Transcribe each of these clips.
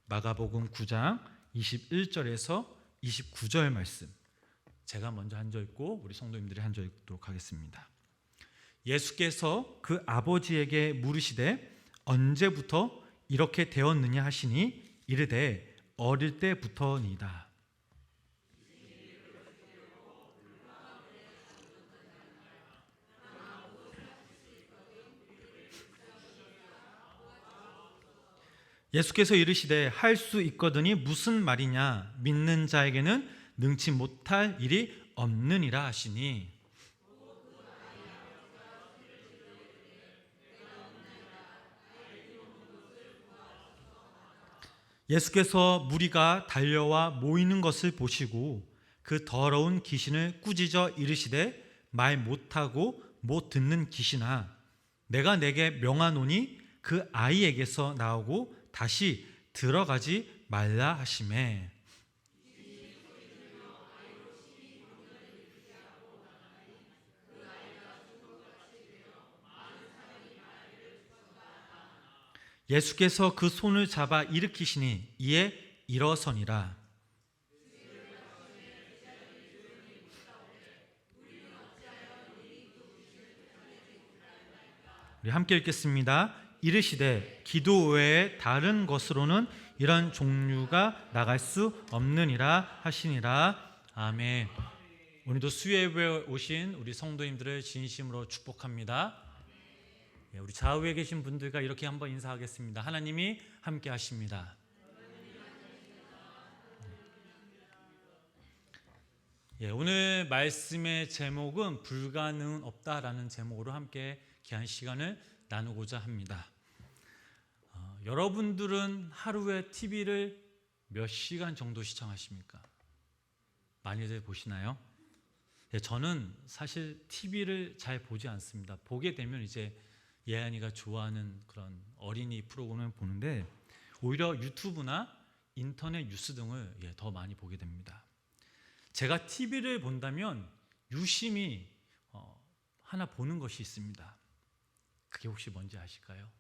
마가복음 9장 21절에서 29절 말씀, 제가 먼저 한 절 읽고 우리 성도님들이 한 절 읽도록 하겠습니다. 예수께서 그 아버지에게 물으시되 언제부터 이렇게 되었느냐 하시니 이르되 어릴 때부터니이다. 예수께서 이르시되 할 수 있거든이 무슨 말이냐, 믿는 자에게는 능치 못할 일이 없느니라 하시니, 예수께서 무리가 달려와 모이는 것을 보시고 그 더러운 귀신을 꾸짖어 이르시되 말 못하고 못 듣는 귀신아, 내가 내게 명하노니 그 아이에게서 나오고 다시 들어가지 말라 하시매. 예수께서 그 손을 잡아 일으키시니 이에 일어서니라. 우리 함께 읽겠습니다. 이르시되 기도 외에 다른 것으로는 이런 종류가 나갈 수 없느니라 하시니라. 아멘. 오늘도 수요예배에 오신 우리 성도님들을 진심으로 축복합니다. 우리 좌우에 계신 분들과 이렇게 한번 인사하겠습니다. 하나님이 함께 하십니다. 오늘 말씀의 제목은 불가능은 없다라는 제목으로 함께 귀한 시간을 나누고자 합니다. 여러분들은 하루에 TV를 몇 시간 정도 시청하십니까? 많이들 보시나요? 저는 사실 TV를 잘 보지 않습니다. 보게 되면 이제 예안이가 좋아하는 그런 어린이 프로그램을 보는데 오히려 유튜브나 인터넷 뉴스 등을 더 많이 보게 됩니다. 제가 TV를 본다면 유심히 하나 보는 것이 있습니다. 그게 혹시 뭔지 아실까요?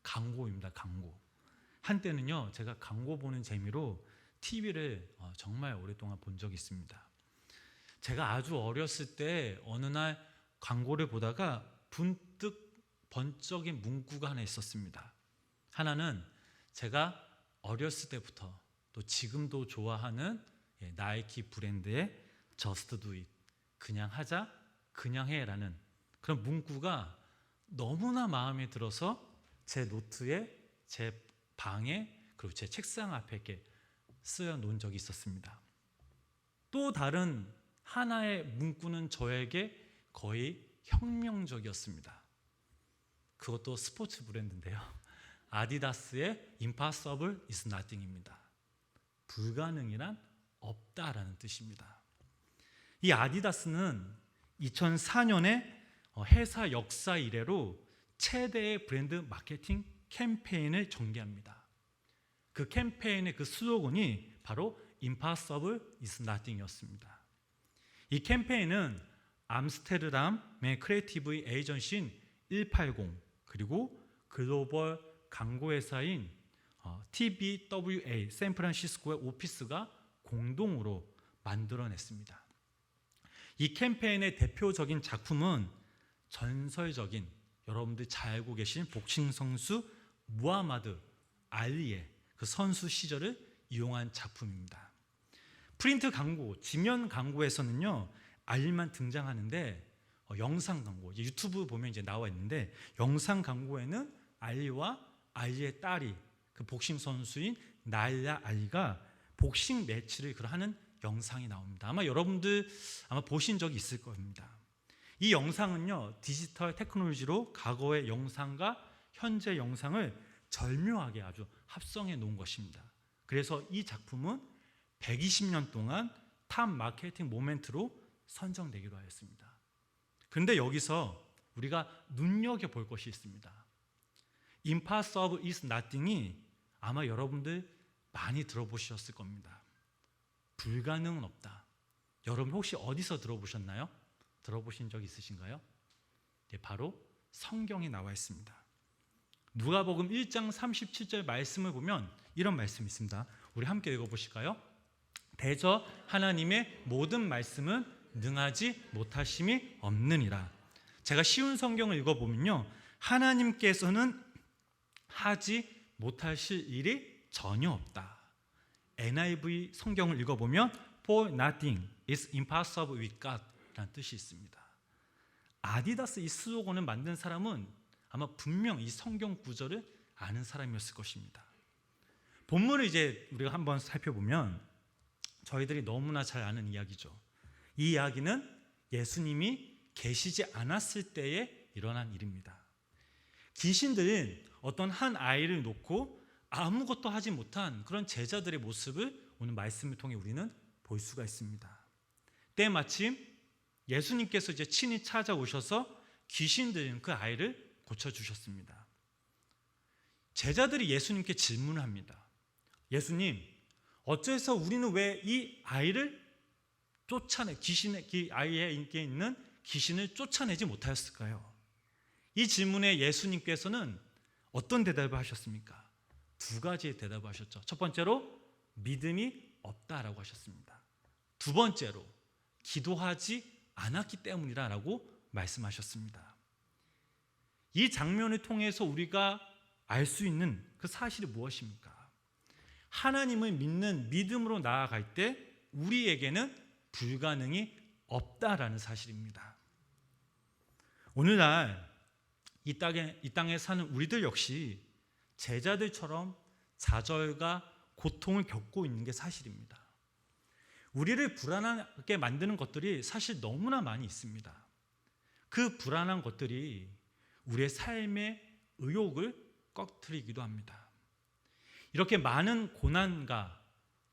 광고입니다. 광고. 한때는요, 제가 광고 보는 재미로 TV를 정말 오랫동안 본 적이 있습니다. 제가 아주 어렸을 때 어느 날 광고를 보다가 문득 번쩍인 문구가 하나 있었습니다. 하나는 제가 어렸을 때부터 또 지금도 좋아하는 나이키 브랜드의 Just Do It, 그냥 하자, 그냥 해라는 그런 문구가 너무나 마음에 들어서 제 노트에, 제 방에, 그리고 제 책상 앞에 이렇게 쓰여 놓은 적이 있었습니다. 또 다른 하나의 문구는 저에게 거의 혁명적이었습니다. 그것도 스포츠 브랜드인데요. 아디다스의 Impossible is Nothing입니다. 불가능이란 없다라는 뜻입니다. 이 아디다스는 2004년에 회사 역사 이래로 최대의 브랜드 마케팅 캠페인을 전개합니다. 그 캠페인의 그 슬로건이 바로 Impossible is Nothing이었습니다. 이 캠페인은 암스테르담의 크리에이티브 에이전시인 180 그리고 글로벌 광고회사인 TBWA 샌프란시스코의 오피스가 공동으로 만들어냈습니다. 이 캠페인의 대표적인 작품은 전설적인, 여러분들이 잘 알고 계신 복싱 선수 무하마드 알리의 그 선수 시절을 이용한 작품입니다. 프린트 광고, 지면 광고에서는요, 알리만 등장하는데 영상 광고, 유튜브 보면 이제 나와 있는데 영상 광고에는 알리와 알리의 딸이 그 복싱 선수인 나일라 알리가 복싱 매치를 하는 영상이 나옵니다. 아마 여러분들 보신 적이 있을 겁니다. 이 영상은요, 디지털 테크놀로지로 과거의 영상과 현재 영상을 절묘하게 아주 합성해 놓은 것입니다. 그래서 이 작품은 120년 동안 탑 마케팅 모멘트로 선정되기로 하였습니다. 그런데 여기서 우리가 눈여겨볼 것이 있습니다. Impossible is Nothing이 아마 여러분들 많이 들어보셨을 겁니다. 불가능은 없다. 여러분 혹시 어디서 들어보셨나요? 들어보신 적 있으신가요? 네, 바로 성경에 나와 있습니다. 누가복음 1장 37절 말씀을 보면 이런 말씀이 있습니다. 우리 함께 읽어보실까요? 대저 하나님의 모든 말씀은 능하지 못하심이 없느니라. 제가 쉬운 성경을 읽어보면요, 하나님께서는 하지 못하실 일이 전혀 없다. NIV 성경을 읽어보면 For nothing is impossible with God 라는 뜻이 있습니다. 아디다스 이 슬로건을 만든 사람은 아마 분명 이 성경 구절을 아는 사람이었을 것입니다. 본문을 이제 우리가 한번 살펴보면 저희들이 너무나 잘 아는 이야기죠. 이 이야기는 예수님이 계시지 않았을 때에 일어난 일입니다. 귀신들은 어떤 한 아이를 놓고 아무것도 하지 못한 그런 제자들의 모습을 오늘 말씀을 통해 우리는 볼 수가 있습니다. 때마침 예수님께서 이제 친히 찾아오셔서 귀신들은 그 아이를 고쳐주셨습니다. 제자들이 예수님께 질문을 합니다. 예수님, 어째서 우리는 왜 이 아이를 이 아이에게 있는 귀신을 쫓아내지 못하였을까요? 이 질문에 예수님께서는 어떤 대답을 하셨습니까? 두 가지의 대답을 하셨죠. 첫 번째로 믿음이 없다라고 하셨습니다. 두 번째로 기도하지 않았기 때문이라고 말씀하셨습니다. 이 장면을 통해서 우리가 알 수 있는 그 사실이 무엇입니까? 하나님을 믿는 믿음으로 나아갈 때 우리에게는 불가능이 없다라는 사실입니다. 오늘날 이 땅에 사는 우리들 역시 제자들처럼 좌절과 고통을 겪고 있는 게 사실입니다. 우리를 불안하게 만드는 것들이 사실 너무나 많이 있습니다. 그 불안한 것들이 우리의 삶의 의욕을 꺼트리기도 합니다. 이렇게 많은 고난과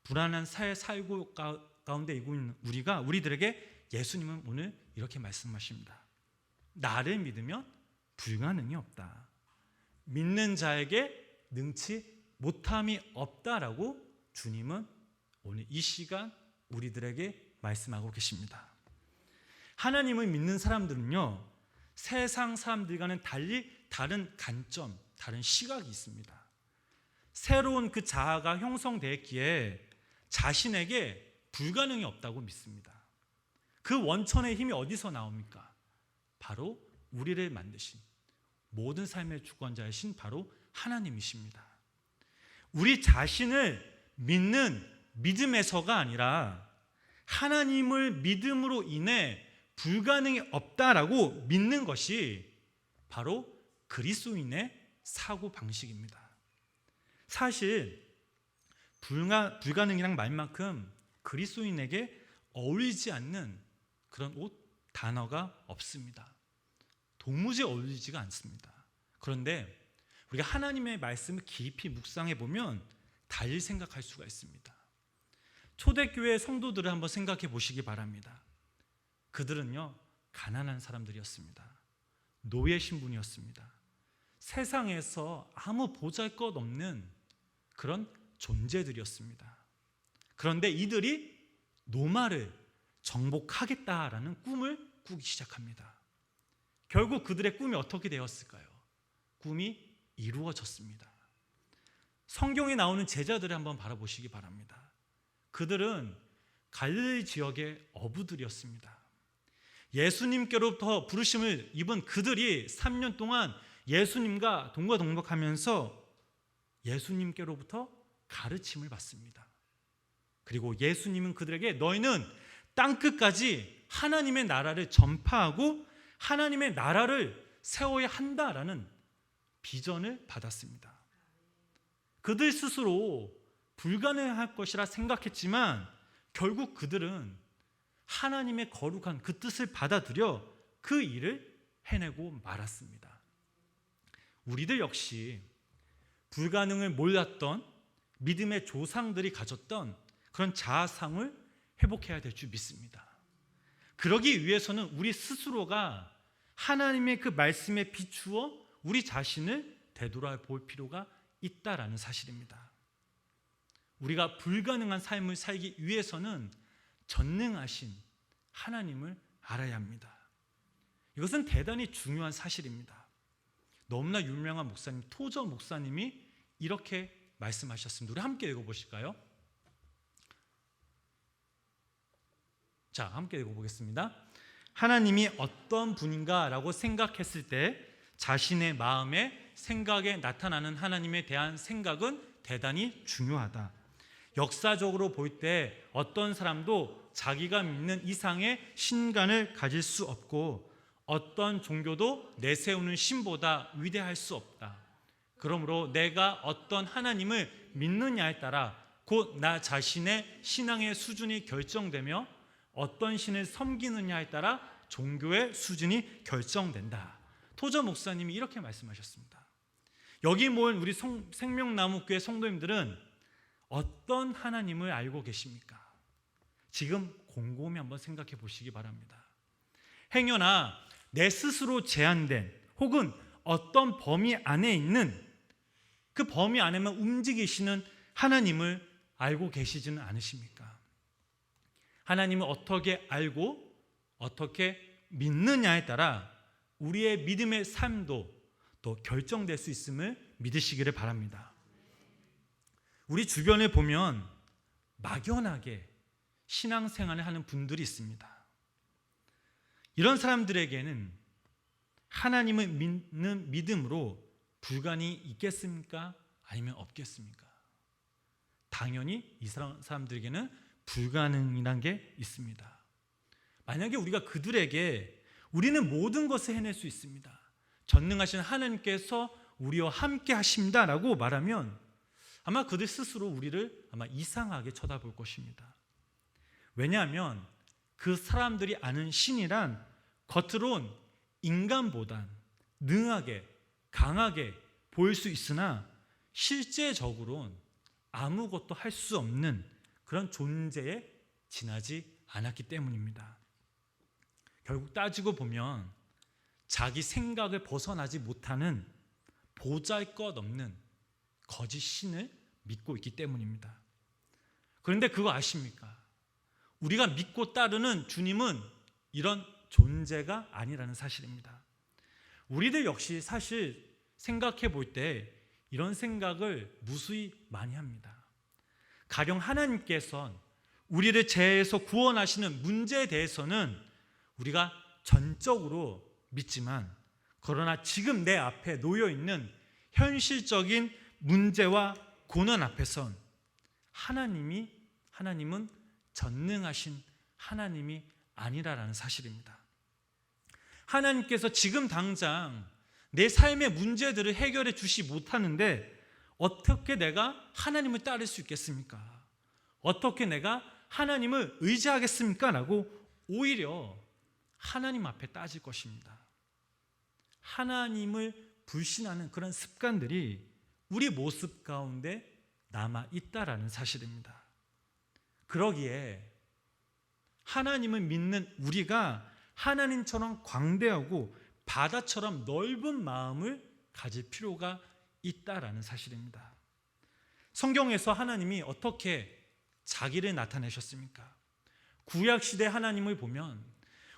불안한 사회 살고 가운데 있는 우리들에게 예수님은 오늘 이렇게 말씀하십니다. 나를 믿으면 불가능이 없다. 믿는 자에게 능치 못함이 없다라고 주님은 오늘 이 시간 우리들에게 말씀하고 계십니다. 하나님을 믿는 사람들은요, 세상 사람들과는 달리 다른 관점, 다른 시각이 있습니다. 새로운 그 자아가 형성되었기에 자신에게 불가능이 없다고 믿습니다. 그 원천의 힘이 어디서 나옵니까? 바로 우리를 만드신 모든 삶의 주권자이신 바로 하나님이십니다. 우리 자신을 믿는 믿음에서가 아니라 하나님을 믿음으로 인해 불가능이 없다라고 믿는 것이 바로 그리스도인의 사고 방식입니다. 사실 불가능이란 말만큼 그리스도인에게 어울리지 않는 그런 단어가 없습니다. 도무지 어울리지가 않습니다. 그런데 우리가 하나님의 말씀을 깊이 묵상해 보면 달리 생각할 수가 있습니다. 초대교회 성도들을 한번 생각해 보시기 바랍니다. 그들은요, 가난한 사람들이었습니다. 노예 신분이었습니다. 세상에서 아무 보잘것없는 그런 존재들이었습니다. 그런데 이들이 노마를 정복하겠다라는 꿈을 꾸기 시작합니다. 결국 그들의 꿈이 어떻게 되었을까요? 꿈이 이루어졌습니다. 성경에 나오는 제자들을 한번 바라보시기 바랍니다. 그들은 갈릴리 지역의 어부들이었습니다. 예수님께로부터 부르심을 입은 그들이 3년 동안 예수님과 동거동복하면서 예수님께로부터 가르침을 받습니다. 그리고 예수님은 그들에게 너희는 땅끝까지 하나님의 나라를 전파하고 하나님의 나라를 세워야 한다라는 비전을 받았습니다. 그들 스스로 불가능할 것이라 생각했지만 결국 그들은 하나님의 거룩한 그 뜻을 받아들여 그 일을 해내고 말았습니다. 우리들 역시 불가능을 몰랐던 믿음의 조상들이 가졌던 그런 자아상을 회복해야 될 줄 믿습니다. 그러기 위해서는 우리 스스로가 하나님의 그 말씀에 비추어 우리 자신을 되돌아볼 필요가 있다라는 사실입니다. 우리가 불가능한 삶을 살기 위해서는 전능하신 하나님을 알아야 합니다. 이것은 대단히 중요한 사실입니다. 너무나 유명한 목사님 토저 목사님이 이렇게 말씀하셨습니다. 우리 함께 읽어보실까요? 자, 함께 읽어보겠습니다. 하나님이 어떤 분인가 라고 생각했을 때 자신의 마음에 생각에 나타나는 하나님에 대한 생각은 대단히 중요하다. 역사적으로 볼 때 어떤 사람도 자기가 믿는 이상의 신간을 가질 수 없고 어떤 종교도 내세우는 신보다 위대할 수 없다. 그러므로 내가 어떤 하나님을 믿느냐에 따라 곧 나 자신의 신앙의 수준이 결정되며 어떤 신을 섬기느냐에 따라 종교의 수준이 결정된다. 토저 목사님이 이렇게 말씀하셨습니다. 여기 모인 우리 생명나무교회 성도님들은 어떤 하나님을 알고 계십니까? 지금 곰곰이 한번 생각해 보시기 바랍니다. 행여나 내 스스로 제한된 혹은 어떤 범위 안에 있는 그 범위 안에만 움직이시는 하나님을 알고 계시지는 않으십니까? 하나님을 어떻게 알고 어떻게 믿느냐에 따라 우리의 믿음의 삶도 또 결정될 수 있음을 믿으시기를 바랍니다. 우리 주변에 보면 막연하게 신앙생활을 하는 분들이 있습니다. 이런 사람들에게는 하나님을 믿는 믿음으로 불간이 있겠습니까? 아니면 없겠습니까? 당연히 이 사람들에게는 불가능이란 게 있습니다. 만약에 우리가 그들에게 우리는 모든 것을 해낼 수 있습니다, 전능하신 하나님께서 우리와 함께 하십니다 라고 말하면 아마 그들 스스로 우리를 아마 이상하게 쳐다볼 것입니다. 왜냐하면 그 사람들이 아는 신이란 겉으론 인간보단 능하게 강하게 보일 수 있으나 실제적으로는 아무것도 할 수 없는 그런 존재에 지나지 않았기 때문입니다. 결국 따지고 보면 자기 생각을 벗어나지 못하는 보잘것없는 거짓 신을 믿고 있기 때문입니다. 그런데 그거 아십니까? 우리가 믿고 따르는 주님은 이런 존재가 아니라는 사실입니다. 우리들 역시 사실 생각해 볼 때 이런 생각을 무수히 많이 합니다. 가령 하나님께서는 우리를 죄에서 구원하시는 문제에 대해서는 우리가 전적으로 믿지만, 그러나 지금 내 앞에 놓여 있는 현실적인 문제와 고난 앞에선 하나님은 전능하신 하나님이 아니라라는 사실입니다. 하나님께서 지금 당장 내 삶의 문제들을 해결해 주시 못하는데 어떻게 내가 하나님을 따를 수 있겠습니까? 어떻게 내가 하나님을 의지하겠습니까? 라고 오히려 하나님 앞에 따질 것입니다. 하나님을 불신하는 그런 습관들이 우리 모습 가운데 남아있다라는 사실입니다. 그러기에 하나님을 믿는 우리가 하나님처럼 광대하고 바다처럼 넓은 마음을 가질 필요가 있다라는 사실입니다. 성경에서 하나님이 어떻게 자기를 나타내셨습니까? 구약시대 하나님을 보면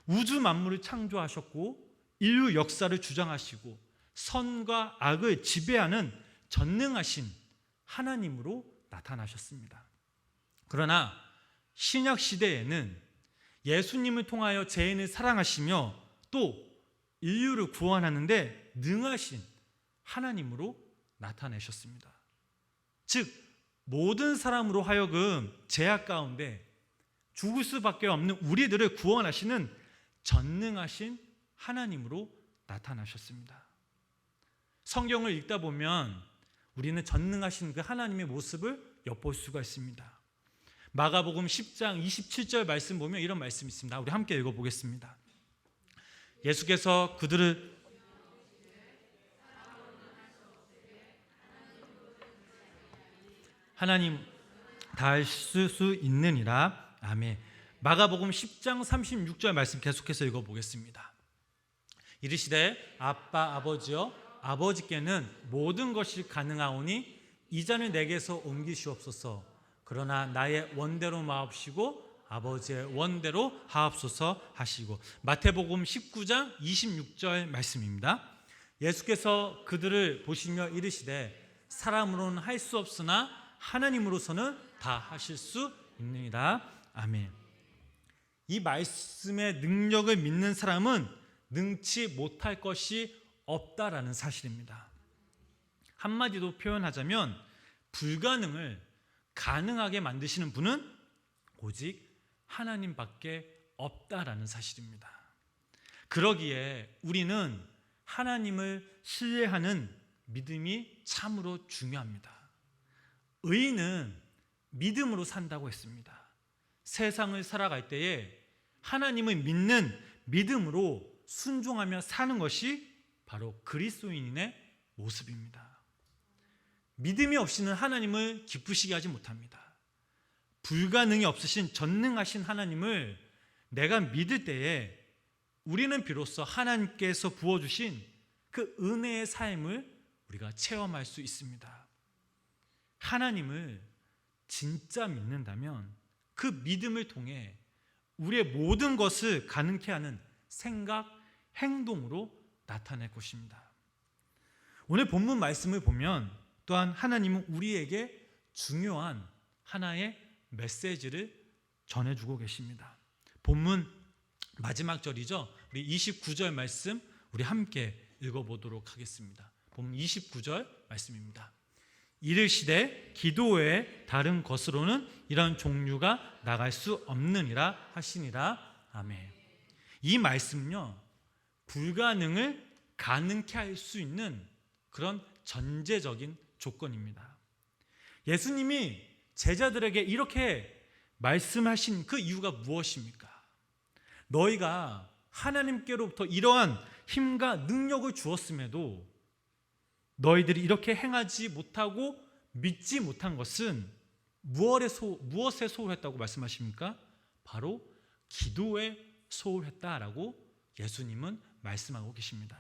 우주 만물을 창조하셨고 인류 역사를 주장하시고 선과 악을 지배하는 전능하신 하나님으로 나타나셨습니다. 그러나 신약 시대에는 예수님을 통하여 죄인을 사랑하시며 또 인류를 구원하는데 능하신 하나님으로 나타내셨습니다. 즉 모든 사람으로 하여금 죄악 가운데 죽을 수밖에 없는 우리들을 구원하시는 전능하신 하나님으로 나타나셨습니다. 성경을 읽다 보면 우리는 전능하신 그 하나님의 모습을 엿볼 수가 있습니다. 마가복음 10장 27절 말씀 보면 이런 말씀이 있습니다. 우리 함께 읽어보겠습니다. 예수께서 그들을 하나님 다 할 수 있느니라. 아멘. 마가복음 10장 36절 말씀 계속해서 읽어보겠습니다. 이르시되 아빠 아버지여 아버지께는 모든 것이 가능하오니 이 잔을 내게서 옮기시옵소서. 그러나 나의 원대로 마옵시고 아버지의 원대로 하옵소서 하시고. 마태복음 19장 26절 말씀입니다. 예수께서 그들을 보시며 이르시되 사람으로는 할 수 없으나 하나님으로서는 다 하실 수 있느니라. 아멘. 이 말씀의 능력을 믿는 사람은 능치 못할 것이 없다라는 사실입니다. 한마디로 표현하자면 불가능을 가능하게 만드시는 분은 오직 하나님밖에 없다라는 사실입니다. 그러기에 우리는 하나님을 신뢰하는 믿음이 참으로 중요합니다. 의인은 믿음으로 산다고 했습니다. 세상을 살아갈 때에 하나님을 믿는 믿음으로 순종하며 사는 것이 바로 그리스도인의 모습입니다. 믿음이 없이는 하나님을 기쁘시게 하지 못합니다. 불가능이 없으신 전능하신 하나님을 내가 믿을 때에 우리는 비로소 하나님께서 부어주신 그 은혜의 삶을 우리가 체험할 수 있습니다. 하나님을 진짜 믿는다면 그 믿음을 통해 우리의 모든 것을 가능케 하는 생각, 행동으로 나타낼 것입니다. 오늘 본문 말씀을 보면 또한 하나님은 우리에게 중요한 하나의 메시지를 전해주고 계십니다. 본문 마지막 절이죠. 우리 29절 말씀 우리 함께 읽어보도록 하겠습니다. 본문 29절 말씀입니다. 이르시되 기도 외에 다른 것으로는 이런 종류가 나갈 수 없느니라 하시니라. 아멘. 이 말씀은요, 불가능을 가능케 할 수 있는 그런 전제적인 조건입니다. 예수님이 제자들에게 이렇게 말씀하신 그 이유가 무엇입니까? 너희가 하나님께로부터 이러한 힘과 능력을 주었음에도 너희들이 이렇게 행하지 못하고 믿지 못한 것은 무엇에 소홀했다고 말씀하십니까? 바로 기도에 소홀했다라고 예수님은 말씀하고 계십니다.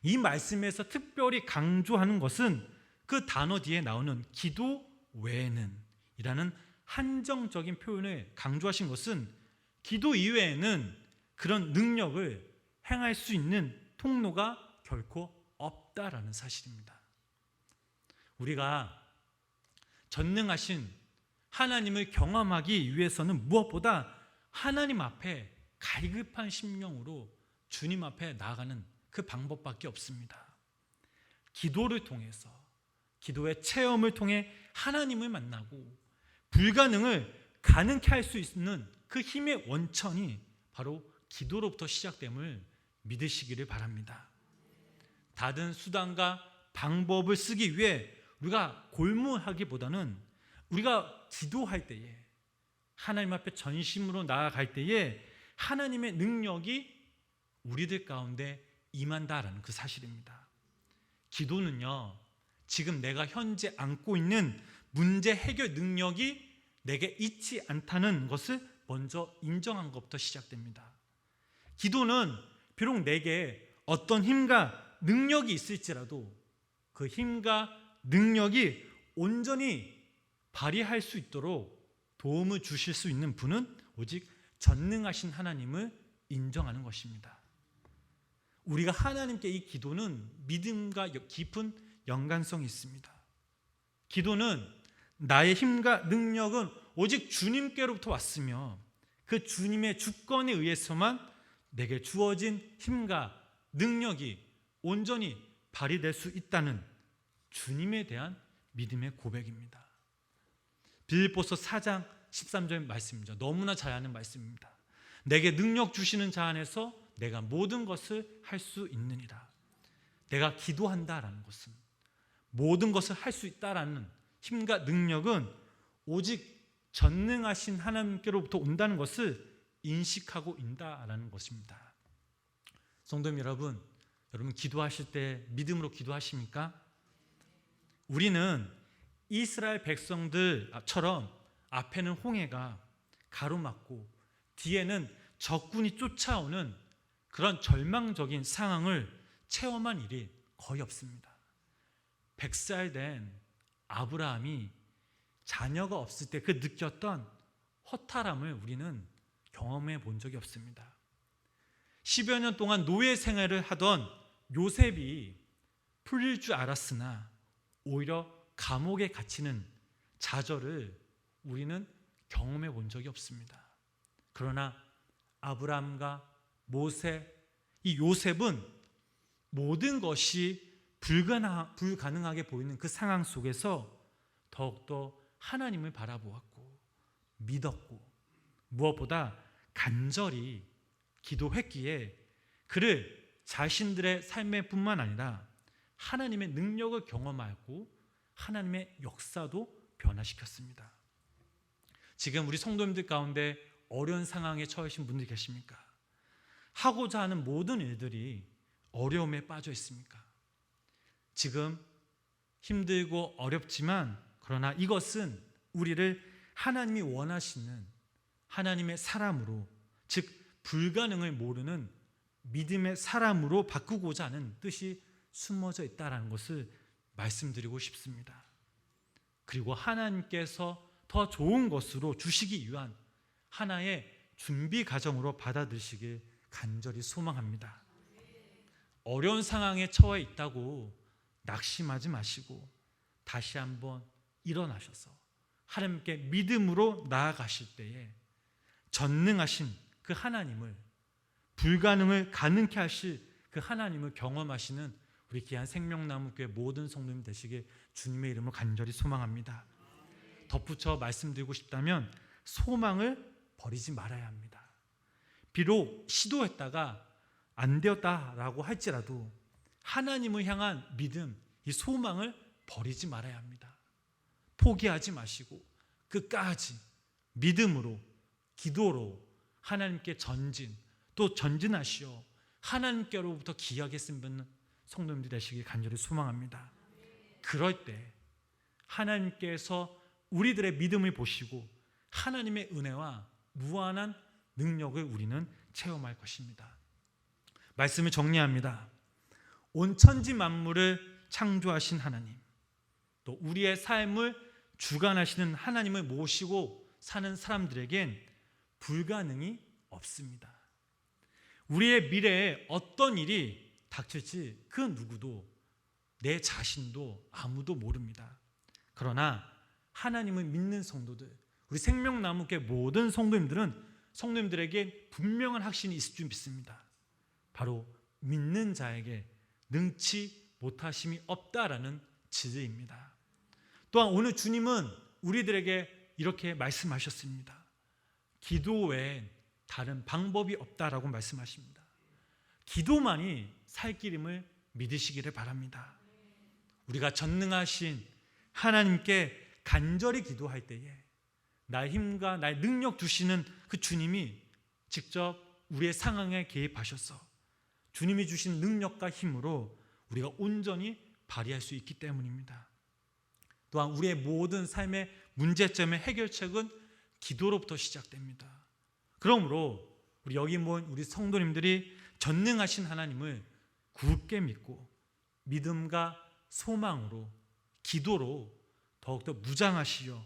이 말씀에서 특별히 강조하는 것은 그 단어 뒤에 나오는 기도 외에는 이라는 한정적인 표현을 강조하신 것은 기도 이외에는 그런 능력을 행할 수 있는 통로가 결코 없다라는 사실입니다. 우리가 전능하신 하나님을 경험하기 위해서는 무엇보다 하나님 앞에 갈급한 심령으로 주님 앞에 나아가는 그 방법밖에 없습니다. 기도를 통해서, 기도의 체험을 통해 하나님을 만나고 불가능을 가능케 할 수 있는 그 힘의 원천이 바로 기도로부터 시작됨을 믿으시기를 바랍니다. 다른 수단과 방법을 쓰기 위해 우리가 골무하기보다는 우리가 기도할 때에, 하나님 앞에 전심으로 나아갈 때에 하나님의 능력이 우리들 가운데 임한다라는 그 사실입니다. 기도는요, 지금 내가 현재 안고 있는 문제 해결 능력이 내게 있지 않다는 것을 먼저 인정한 것부터 시작됩니다. 기도는 비록 내게 어떤 힘과 능력이 있을지라도 그 힘과 능력이 온전히 발휘할 수 있도록 도움을 주실 수 있는 분은 오직 전능하신 하나님을 인정하는 것입니다. 우리가 하나님께 이 기도는 믿음과 깊은 연관성이 있습니다. 기도는 나의 힘과 능력은 오직 주님께로부터 왔으며 그 주님의 주권에 의해서만 내게 주어진 힘과 능력이 온전히 발휘될 수 있다는 주님에 대한 믿음의 고백입니다. 빌립보서 4장 13절 말씀이죠. 너무나 잘 아는 말씀입니다. 내게 능력 주시는 자 안에서 내가 모든 것을 할 수 있느니라. 내가 기도한다라는 것은, 모든 것을 할 수 있다라는 힘과 능력은 오직 전능하신 하나님께로부터 온다는 것을 인식하고 있다라는 것입니다. 성도님 여러분, 기도하실 때 믿음으로 기도하십니까? 우리는 이스라엘 백성들처럼 앞에는 홍해가 가로막고 뒤에는 적군이 쫓아오는 그런 절망적인 상황을 체험한 일이 거의 없습니다. 100살 된 아브라함이 자녀가 없을 때 그 느꼈던 허탈함을 우리는 경험해 본 적이 없습니다. 10여 년 동안 노예 생활을 하던 요셉이 풀릴 줄 알았으나 오히려 감옥에 갇히는 좌절을 우리는 경험해 본 적이 없습니다. 그러나 아브라함과 모세, 이 요셉은 모든 것이 불가능하게 보이는 그 상황 속에서 더욱더 하나님을 바라보았고 믿었고 무엇보다 간절히 기도했기에 그를 자신들의 삶에 뿐만 아니라 하나님의 능력을 경험하고 하나님의 역사도 변화시켰습니다. 지금 우리 성도님들 가운데 어려운 상황에 처하신 분들이 계십니까? 하고자 하는 모든 일들이 어려움에 빠져 있습니까? 지금 힘들고 어렵지만 그러나 이것은 우리를 하나님이 원하시는 하나님의 사람으로, 즉 불가능을 모르는 믿음의 사람으로 바꾸고자 하는 뜻이 숨어져 있다는 것을 말씀드리고 싶습니다. 그리고 하나님께서 더 좋은 것으로 주시기 위한 하나의 준비 과정으로 받아들이시길 간절히 소망합니다. 어려운 상황에 처해 있다고 낙심하지 마시고 다시 한번 일어나셔서 하나님께 믿음으로 나아가실 때에 전능하신 그 하나님을, 불가능을 가능케 하실 그 하나님을 경험하시는 우리 귀한 생명나무교회 모든 성도님 되시길 주님의 이름으로 간절히 소망합니다. 덧붙여 말씀드리고 싶다면 소망을 버리지 말아야 합니다. 비록 시도했다가 안 되었다라고 할지라도 하나님을 향한 믿음, 이 소망을 버리지 말아야 합니다. 포기하지 마시고 끝까지 믿음으로, 기도로 하나님께 전진, 또 전진하시어 하나님께로부터 귀하게 쓰는 성도님들 되시길 간절히 소망합니다. 그럴 때 하나님께서 우리들의 믿음을 보시고 하나님의 은혜와 무한한 능력을 우리는 체험할 것입니다. 말씀을 정리합니다. 온 천지 만물을 창조하신 하나님, 또 우리의 삶을 주관하시는 하나님을 모시고 사는 사람들에겐 불가능이 없습니다. 우리의 미래에 어떤 일이 닥칠지 그 누구도, 내 자신도 아무도 모릅니다. 그러나 하나님을 믿는 성도들, 우리 생명나무교회 모든 성도님들에게 분명한 확신이 있을 줄 믿습니다. 바로 믿는 자에게 능치 못하심이 없다라는 진리입니다. 또한 오늘 주님은 우리들에게 이렇게 말씀하셨습니다. 기도 외엔 다른 방법이 없다라고 말씀하십니다. 기도만이 살 길임을 믿으시기를 바랍니다. 우리가 전능하신 하나님께 간절히 기도할 때에 나의 힘과 나의 능력 주시는 그 주님이 직접 우리의 상황에 개입하셔서 주님이 주신 능력과 힘으로 우리가 온전히 발휘할 수 있기 때문입니다. 또한 우리의 모든 삶의 문제점의 해결책은 기도로부터 시작됩니다. 그러므로 우리 여기 모인 우리 성도님들이 전능하신 하나님을 굳게 믿고 믿음과 소망으로, 기도로 더욱더 무장하시어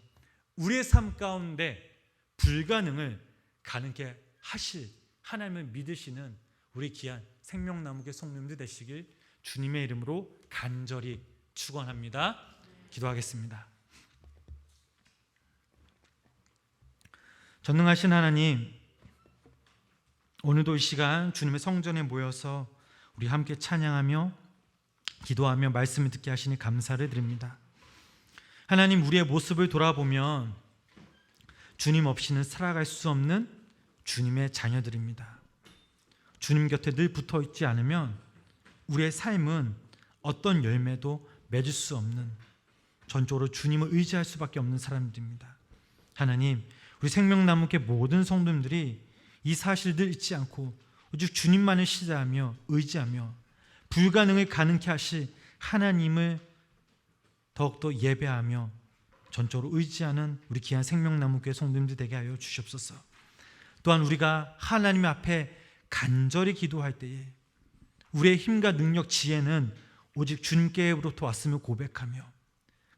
우리의 삶 가운데 불가능을 가능케 하실 하나님을 믿으시는 우리 귀한 생명나무교회 성도님들 되시길 주님의 이름으로 간절히 축원합니다. 기도하겠습니다. 전능하신 하나님, 오늘도 이 시간 주님의 성전에 모여서 우리 함께 찬양하며 기도하며 말씀을 듣게 하시니 감사를 드립니다. 하나님, 우리의 모습을 돌아보면 주님 없이는 살아갈 수 없는 주님의 자녀들입니다. 주님 곁에 늘 붙어 있지 않으면 우리의 삶은 어떤 열매도 맺을 수 없는, 전적으로 주님을 의지할 수밖에 없는 사람들입니다. 하나님, 우리 생명나무교회 모든 성도님들이 이 사실들 잊지 않고 오직 주님만을 시사하며 의지하며 불가능을 가능케 하실 하나님을 더욱더 예배하며 전적으로 의지하는 우리 귀한 생명나무교회 성도님들 되게 하여 주시옵소서. 또한 우리가 하나님 앞에 간절히 기도할 때에 우리의 힘과 능력, 지혜는 오직 주님께로부터 왔음을 고백하며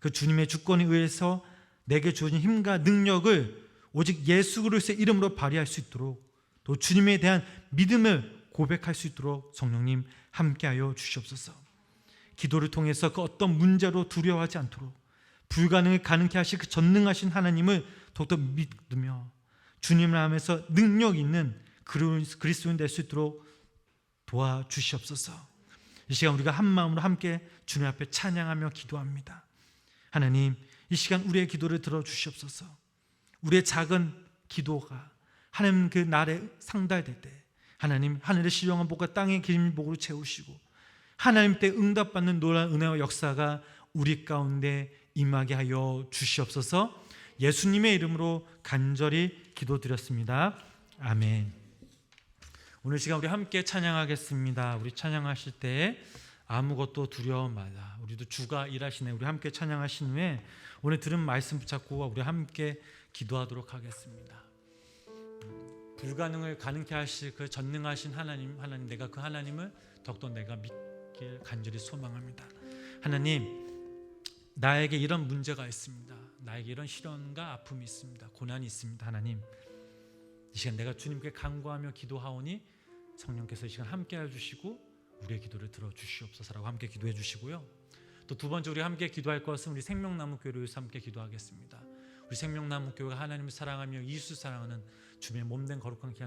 그 주님의 주권에 의해서 내게 주어진 힘과 능력을 오직 예수 그리스도의 이름으로 발휘할 수 있도록 또 주님에 대한 믿음을 고백할 수 있도록 성령님 함께하여 주시옵소서. 기도를 통해서 그 어떤 문제로 두려워하지 않도록 불가능을 가능케 하실 그 전능하신 하나님을 더욱더 믿으며 주님을 하면서 능력 있는 그리스도인 될 수 있도록 도와주시옵소서. 이 시간 우리가 한 마음으로 함께 주님 앞에 찬양하며 기도합니다. 하나님, 이 시간 우리의 기도를 들어주시옵소서. 우리의 작은 기도가 하나님 그 날에 상달될 때 하나님 하늘의 신령한 복과 땅의 긴 복으로 채우시고 하나님 때 응답받는 놀라운 은혜와 역사가 우리 가운데 임하게 하여 주시옵소서. 예수님의 이름으로 간절히 기도드렸습니다. 아멘. 오늘 시간 우리 함께 찬양하겠습니다. 우리 찬양하실 때 아무것도 두려워 말라. 우리도 주가 일하시네. 우리 함께 찬양하신 후에 오늘 들은 말씀 붙잡고 우리 함께 기도하도록 하겠습니다. 불가능을 가능케 하실 그 전능하신 하나님, 내가 그 하나님을 더욱더 내가 믿길 간절히 소망합니다. 하나님, 나에게 이런 문제가 있습니다. 나에게 이런 시련과 아픔이 있습니다. 고난이 있습니다. 하나님, 이 시간 내가 주님께 간구하며 기도하오니 성령께서 이 시간 함께해 주시고 우리의 기도를 들어주시옵소서라고 함께 기도해 주시고요. 또 두 번째 우리 함께 기도할 것은 우리 생명나무교회를 위해서 함께 기도하겠습니다. 우리 생명나무교회가 하나님을 사랑하며 이웃을 사랑하는 주님의 몸된 거룩한 귀한